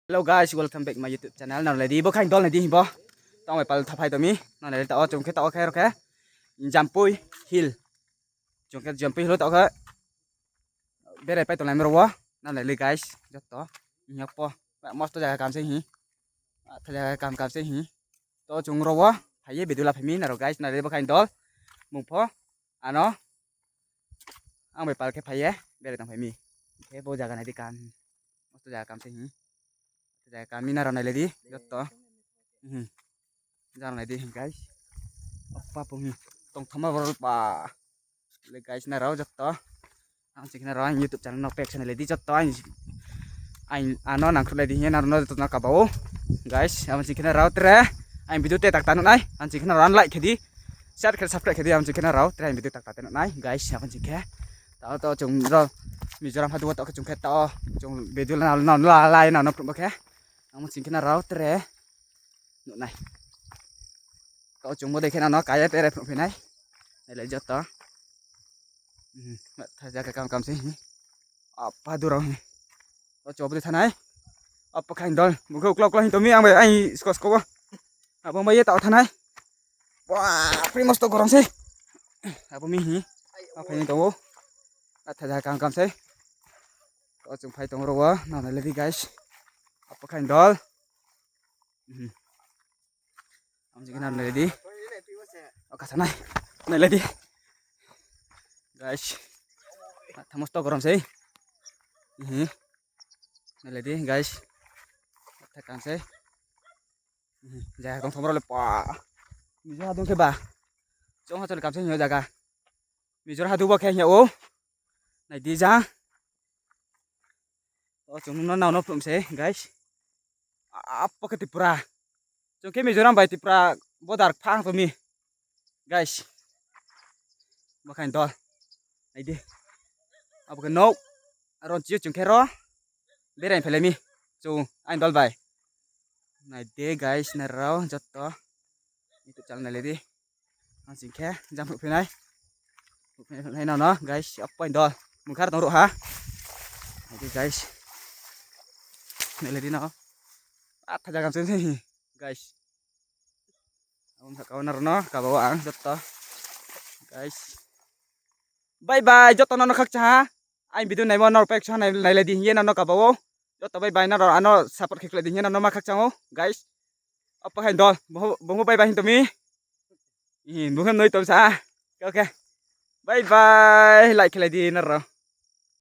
Hello guys, welcome back my YouTube channel. Nào lại đi bốc khanh đó này đi bó. Tao mày pal thapai tao mi. Nào lại tao trông cái tao cái ok. Jumpui hill. Trông cái jumpui hill tao cái. Bé này phải tao làm rồi quá. Nào lại đi guys. Rất to. Nhóc po. Bạn most tao làm gì hỉ? Thay làm gì hỉ? Tao trông rồi quá. Phải dễ bị tụi là phải mi nào guys. Nào lại bốc khanh đó. Mùng po. Ano. Ang mày pal cái phải dễ. Bé này tao phải mi. Cái vô jaga này đi can. Most tao làm gì hỉ? Jaga kami na ronai lady. Rất to. Jalan lady guys. Apa pun tong thama baru pa. Le guys na raw jatto. Ang sik na raw YouTube channel no page channel lady jatto anh ano nang khulai di na no to na kabao. Guys, ang sik na raw tre. Anh video te tak tanun ai. Ang sik na ran like khedi. Share khedi subscribe khedi ang sik na raw tre video tak tanun ai. Guys, ang sik ke. Tao to chung ro. Mizoram hadu to ke chung ke to. Chung video na la lai na no prum ke. Ang sik na raw tre. Nụ này cậu chúng mua đây khi nào nó cái đây phải này này lại giật to thay ra cái cam gì apa durang cậu coba di sana apa kain dol bukan klok itu mi ang ai skos apa mai tạo thân này wah primos to gorong sih apa mi apa ini tahu thay ra cam sih cậu chúng phải tông rồi nào này đi guys apa kain dol ông chỉ cái nào này đi ở cả sana này lên đi guys thamos to gorom sih này lên đi guys tekan sih jaga kong thomro le pa mi ra dong ke ba chong ha chon kam sih nyo jaga mi jor ha du ba khe nyo này đi ra chúng nó nào nó phụng sih guys apa ke tipra chung ke Mizoram bai tipra bodar phang to mi guys makan dol này đi apa ke no aron chiu chung ke ro beren phele mi chung anh dol bai này đi guys na rau jatto itu channel này đi anh xin ke jam phuk phai này nào nó guys apa anh dol mung khar tong ro ha này đi guys này lên đi nào thay ra kam sen guys ông thằng nào nó cả bảo ăn rất to guys bye bye cho tao nó khác cha anh video này mà nó pek cha này là đi hiên nó cả bảo cho tao bye bye nó rồi nó support khích lại đi hiên nó mà khác cha guys apa hành đòn bông bye bye hình tụi mi bukan nơi tụi sa ok bye bye like lại đi nó rồi